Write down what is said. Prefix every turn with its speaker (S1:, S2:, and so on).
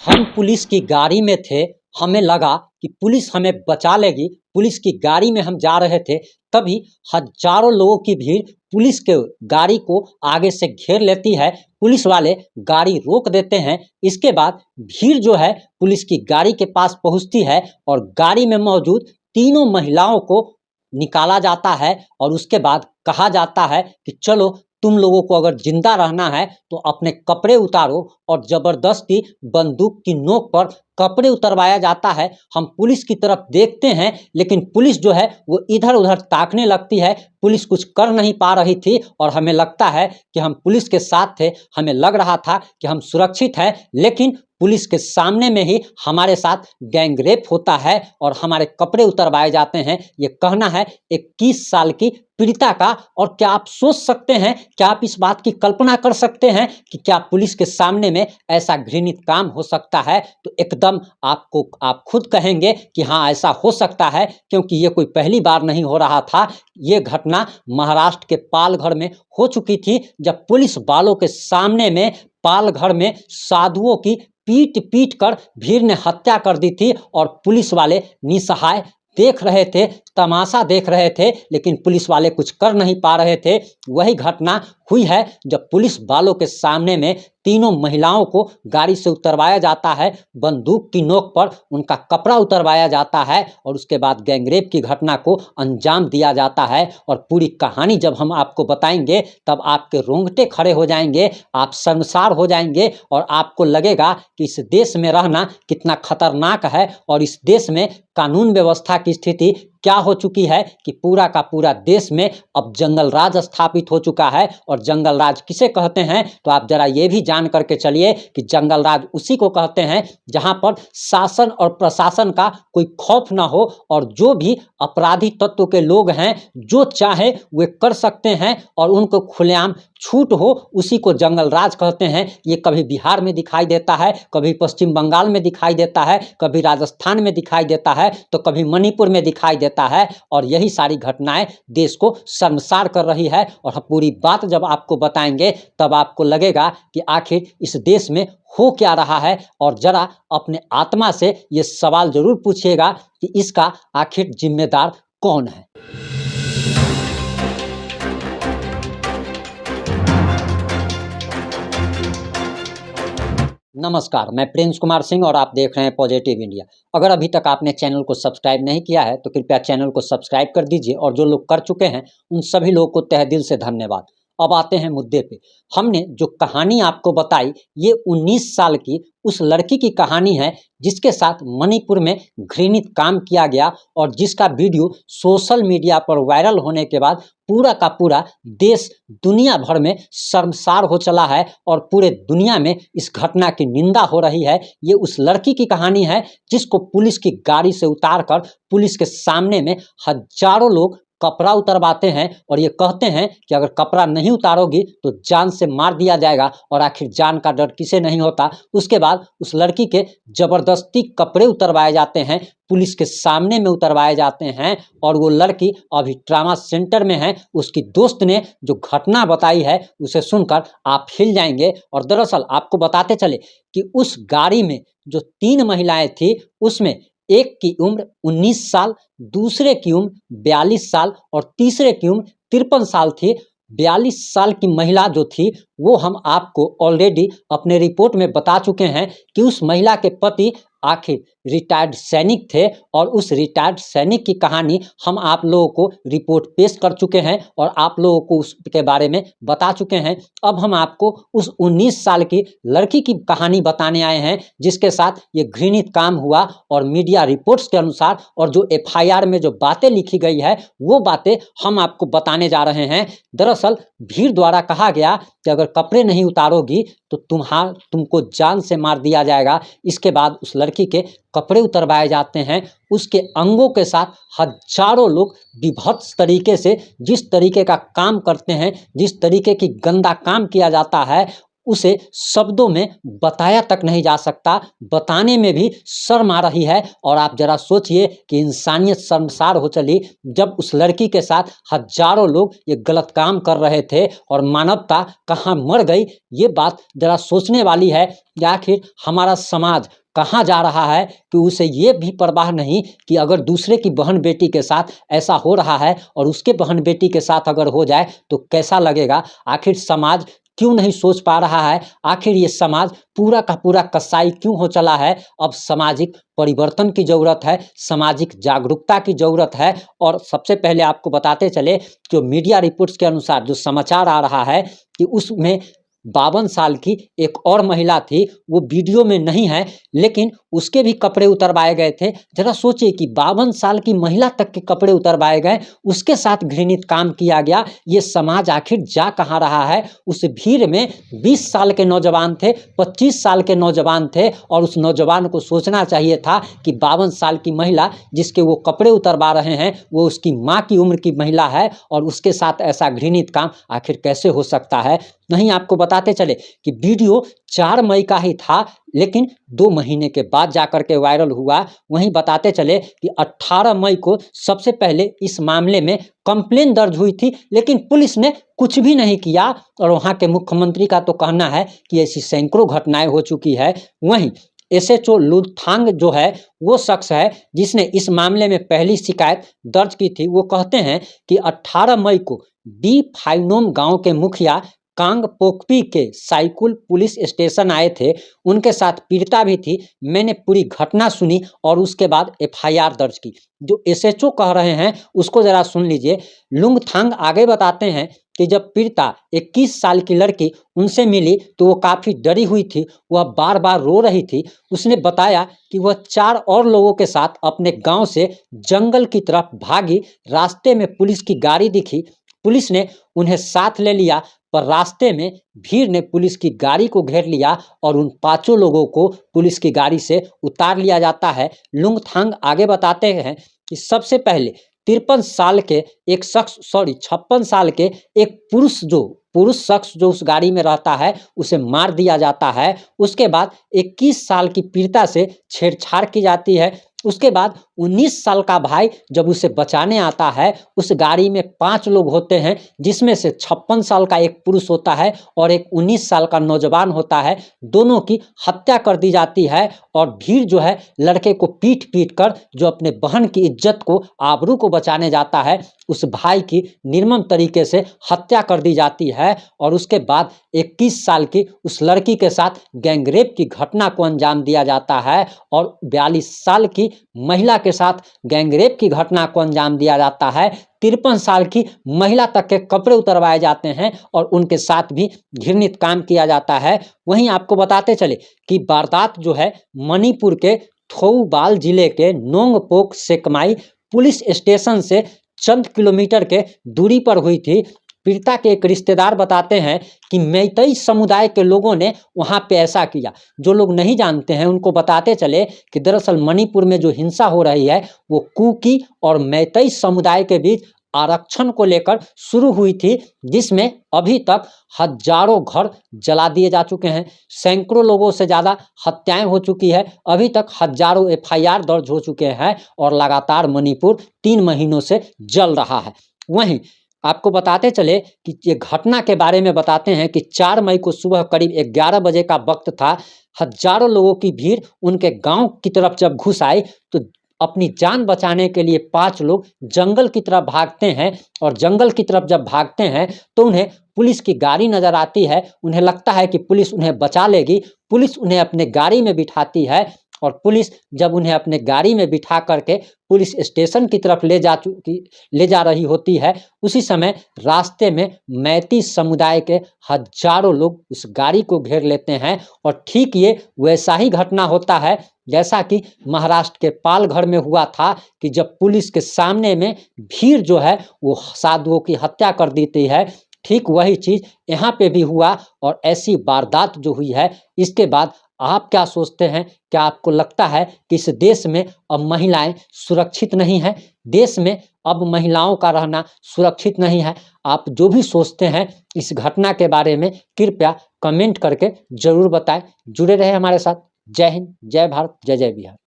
S1: हम पुलिस की गाड़ी में थे। हमें लगा कि पुलिस हमें बचा लेगी। पुलिस की गाड़ी में हम जा रहे थे, तभी हजारों लोगों की भीड़ पुलिस के गाड़ी को आगे से घेर लेती है। पुलिस वाले गाड़ी रोक देते हैं। इसके बाद भीड़ जो है पुलिस की गाड़ी के पास पहुंचती है और गाड़ी में मौजूद तीनों महिलाओं को निकाला जाता है और उसके बाद कहा जाता है कि चलो, तुम लोगों को अगर जिंदा रहना है तो अपने कपड़े उतारो, और जबरदस्ती बंदूक की नोक पर कपड़े उतरवाया जाता है। हम पुलिस की तरफ देखते हैं, लेकिन पुलिस जो है वो इधर उधर ताकने लगती है। पुलिस कुछ कर नहीं पा रही थी और हमें लगता है कि हम पुलिस के साथ थे। हमें लग रहा था कि हम सुरक्षित हैं, लेकिन पुलिस के सामने में ही हमारे साथ गैंगरेप होता है और हमारे कपड़े उतरवाए जाते हैं। ये कहना है 21 साल की पीड़िता का। और क्या आप सोच सकते हैं, क्या आप इस बात की कल्पना कर सकते हैं कि क्या पुलिस के सामने में ऐसा घृणित काम हो सकता है? तो एकदम आप खुद कहेंगे कि हाँ, ऐसा हो सकता है, क्योंकि ये कोई पहली बार नहीं हो रहा था। ये घटना महाराष्ट्र के पालघर में हो चुकी थी, जब पुलिस वालों के सामने में पालघर में साधुओं की पीट पीट कर भीड़ ने हत्या कर दी थी और पुलिस वाले निसहाय देख रहे थे, तमाशा देख रहे थे, लेकिन पुलिस वाले कुछ कर नहीं पा रहे थे। वही घटना हुई है जब पुलिस वालों के सामने में तीनों महिलाओं को गाड़ी से उतरवाया जाता है, बंदूक की नोक पर उनका कपड़ा उतरवाया जाता है और उसके बाद गैंगरेप की घटना को अंजाम दिया जाता है। और पूरी कहानी जब हम आपको बताएंगे तब आपके रोंगटे खड़े हो जाएंगे, आप शर्मसार हो जाएंगे और आपको लगेगा कि इस देश में रहना कितना खतरनाक है और इस देश में कानून व्यवस्था की स्थिति क्या हो चुकी है कि पूरा का पूरा देश में अब जंगल राज स्थापित हो चुका है। और जंगल राज किसे कहते हैं, तो आप जरा ये भी जान करके चलिए कि जंगल राज उसी को कहते हैं जहां पर शासन और प्रशासन का कोई खौफ ना हो और जो भी अपराधी तत्व के लोग हैं जो चाहे वे कर सकते हैं और उनको खुलेआम छूट हो, उसी को जंगल राज कहते हैं। ये कभी बिहार में दिखाई देता है, कभी पश्चिम बंगाल में दिखाई देता है, कभी राजस्थान में दिखाई देता है, तो कभी मणिपुर में दिखाई देता है। और यही सारी घटनाएं देश को शर्मसार कर रही है। और हम पूरी बात जब आपको बताएंगे तब आपको लगेगा कि आखिर इस देश में हो क्या रहा है। और जरा अपने आत्मा से ये सवाल जरूर पूछिएगा कि इसका आखिर जिम्मेदार कौन है। नमस्कार, मैं प्रिंस कुमार सिंह और आप देख रहे हैं पॉजिटिव इंडिया। अगर अभी तक आपने चैनल को सब्सक्राइब नहीं किया है तो कृपया चैनल को सब्सक्राइब कर दीजिए, और जो लोग कर चुके हैं उन सभी लोगों को तहे दिल से धन्यवाद। अब आते हैं मुद्दे पे। हमने जो कहानी आपको बताई ये 19 साल की उस लड़की की कहानी है जिसके साथ मणिपुर में घृणित काम किया गया और जिसका वीडियो सोशल मीडिया पर वायरल होने के बाद पूरा का पूरा देश दुनिया भर में शर्मसार हो चला है और पूरे दुनिया में इस घटना की निंदा हो रही है। ये उस लड़की की कहानी है जिसको पुलिस की गाड़ी से उतारकर पुलिस के सामने में हजारों लोग कपड़ा उतरवाते हैं और ये कहते हैं कि अगर कपड़ा नहीं उतारोगी तो जान से मार दिया जाएगा। और आखिर जान का डर किसे नहीं होता। उसके बाद उस लड़की के जबरदस्ती कपड़े उतरवाए जाते हैं, पुलिस के सामने में उतरवाए जाते हैं और वो लड़की अभी ट्रामा सेंटर में है। उसकी दोस्त ने जो घटना बताई है उसे सुनकर आप हिल जाएंगे। और दरअसल आपको बताते चले कि उस गाड़ी में जो 3 महिलाएं थी उसमें एक की उम्र 19 साल, दूसरे की उम्र 42 साल और तीसरे की उम्र 53 साल थी। 42 साल की महिला जो थी वो हम आपको ऑलरेडी अपने रिपोर्ट में बता चुके हैं कि उस महिला के पति आखिर रिटायर्ड सैनिक थे और उस रिटायर्ड सैनिक की कहानी हम आप लोगों को रिपोर्ट पेश कर चुके हैं और आप लोगों को उसके बारे में बता चुके हैं। अब हम आपको उस 19 साल की लड़की की कहानी बताने आए हैं जिसके साथ ये घृणित काम हुआ। और मीडिया रिपोर्ट्स के अनुसार और जो FIR में जो बातें लिखी गई है वो बातें हम आपको बताने जा रहे हैं। दरअसल भीड़ द्वारा कहा गया कि अगर कपड़े नहीं उतारोगी तो तुमको जान से मार दिया जाएगा। इसके बाद उस लड़की के कपड़े उतरवाए जाते हैं, उसके अंगों के साथ हजारों लोग विभत्स तरीके से जिस तरीके का काम करते हैं, जिस तरीके की गंदा काम किया जाता है उसे शब्दों में बताया तक नहीं जा सकता, बताने में भी शर्म आ रही है। और आप जरा सोचिए कि इंसानियत शर्मसार हो चली जब उस लड़की के साथ हजारों लोग ये गलत काम कर रहे थे और मानवता कहाँ मर गई। ये बात जरा सोचने वाली है कि आखिर हमारा समाज कहाँ जा रहा है कि उसे ये भी परवाह नहीं कि अगर दूसरे की बहन बेटी के साथ ऐसा हो रहा है और उसके बहन बेटी के साथ अगर हो जाए तो कैसा लगेगा। आखिर समाज क्यों नहीं सोच पा रहा है, आखिर ये समाज पूरा का पूरा कसाई क्यों हो चला है। अब सामाजिक परिवर्तन की ज़रूरत है, सामाजिक जागरूकता की ज़रूरत है। और सबसे पहले आपको बताते चले जो मीडिया रिपोर्ट्स के अनुसार जो समाचार आ रहा है कि उसमें 52 साल की एक और महिला थी, वो वीडियो में नहीं है लेकिन उसके भी कपड़े उतरवाए गए थे। जरा सोचिए कि 52 साल की महिला तक के कपड़े उतरवाए गए, उसके साथ घृणित काम किया गया। ये समाज आखिर जा कहाँ रहा है। उस भीड़ में 20 साल के नौजवान थे, 25 साल के नौजवान थे और उस नौजवान को सोचना चाहिए था कि 52 साल की महिला जिसके वो कपड़े उतरवा रहे हैं वो उसकी माँ की उम्र की महिला है और उसके साथ ऐसा घृणित काम आखिर कैसे हो सकता है। नहीं, आपको बताते चले कि वीडियो 4 मई का ही था लेकिन 2 महीने के बाद जाकर के वायरल हुआ। वहीं बताते चले कि 18 मई को सबसे पहले इस मामले में कंप्लेन दर्ज हुई थी लेकिन पुलिस ने कुछ भी नहीं किया। और वहाँ के मुख्यमंत्री का तो कहना है कि ऐसी सैकड़ों घटनाएं हो चुकी है। वहीं एसएचओ लुथांग जो है वो शख्स है जिसने इस मामले में पहली शिकायत दर्ज की थी। वो कहते हैं कि 18 मई को बी फाइनोम गांव के मुखिया कांग पोकपी के साइकुल पुलिस स्टेशन आए थे, उनके साथ पीड़िता भी थी। मैंने पूरी घटना सुनी और उसके बाद एफआईआर दर्ज की। जो एसएचओ कह रहे हैं उसको जरा सुन लीजिए। लुंगथांग आगे बताते हैं कि जब पीड़िता 21 साल की लड़की उनसे मिली तो वो काफ़ी डरी हुई थी, वह बार बार रो रही थी। उसने बताया कि वह 4 और लोगों के साथ अपने गांव से जंगल की तरफ भागी। रास्ते में पुलिस की गाड़ी दिखी, पुलिस ने उन्हें साथ ले लिया पर रास्ते में भीड़ ने पुलिस की गाड़ी को घेर लिया और उन 5 लोगों को पुलिस की गाड़ी से उतार लिया जाता है। लुंगथांग आगे बताते हैं कि सबसे पहले 53 साल के एक शख्स 56 साल के एक पुरुष शख्स जो उस गाड़ी में रहता है उसे मार दिया जाता है। उसके बाद 21 साल की पीड़िता से छेड़छाड़ की जाती है। उसके बाद 19 साल का भाई जब उसे बचाने आता है, उस गाड़ी में 5 लोग होते हैं जिसमें से 56 साल का एक पुरुष होता है और एक 19 साल का नौजवान होता है। दोनों की हत्या कर दी जाती है और भीड़ जो है लड़के को पीट पीट कर जो अपने बहन की इज्जत को आबरू को बचाने जाता है उस भाई की निर्मम तरीके से हत्या कर दी जाती है। और उसके बाद 21 साल की उस लड़की के साथ गैंगरेप की घटना को अंजाम दिया जाता है और 42 साल की महिला के साथ गैंगरेप की घटना को अंजाम दिया जाता है। 53 साल की महिला तक के कपड़े उतरवाए जाते हैं और उनके साथ भी घृणित काम किया जाता है। वहीं आपको बताते चले कि वारदात जो है मणिपुर के थौबाल जिले के नोंगपोक सेकमाई पुलिस स्टेशन से चंद किलोमीटर के दूरी पर हुई थी। पीड़िता के एक रिश्तेदार बताते हैं कि मैतेई समुदाय के लोगों ने वहां पे ऐसा किया। जो लोग नहीं जानते हैं उनको बताते चले कि दरअसल मणिपुर में जो हिंसा हो रही है वो कुकी और मैतेई समुदाय के बीच आरक्षण को लेकर शुरू हुई थी, जिसमें अभी तक हजारों घर जला दिए जा चुके हैं, सैकड़ों लोगों से ज़्यादा हत्याएं हो चुकी है, अभी तक हजारों एफआईआर दर्ज हो चुके हैं और लगातार मणिपुर 3 महीनों से जल रहा है। वहीं आपको बताते चले कि ये घटना के बारे में बताते हैं कि 4 मई को सुबह करीब 11 बजे का वक्त था। हजारों लोगों की भीड़ उनके गांव की तरफ जब घुस आई तो अपनी जान बचाने के लिए 5 लोग जंगल की तरफ भागते हैं और जंगल की तरफ जब भागते हैं तो उन्हें पुलिस की गाड़ी नजर आती है। उन्हें लगता है कि पुलिस उन्हें बचा लेगी। पुलिस उन्हें अपने गाड़ी में बिठाती है और पुलिस जब उन्हें अपने गाड़ी में बिठा करके पुलिस स्टेशन की तरफ ले जा रही होती है, उसी समय रास्ते में मैती समुदाय के हजारों लोग उस गाड़ी को घेर लेते हैं। और ठीक ये वैसा ही घटना होता है जैसा कि महाराष्ट्र के पालघर में हुआ था कि जब पुलिस के सामने में भीड़ जो है वो साधुओं की हत्या कर देती है। ठीक वही चीज़ यहाँ पे भी हुआ और ऐसी वारदात जो हुई है इसके बाद आप क्या सोचते हैं? क्या आपको लगता है कि इस देश में अब महिलाएँ सुरक्षित नहीं हैं? देश में अब महिलाओं का रहना सुरक्षित नहीं है? आप जो भी सोचते हैं इस घटना के बारे में कृपया कमेंट करके ज़रूर बताएँ। जुड़े रहें हमारे साथ। जय हिंद, जय भारत, जय जय बिहार।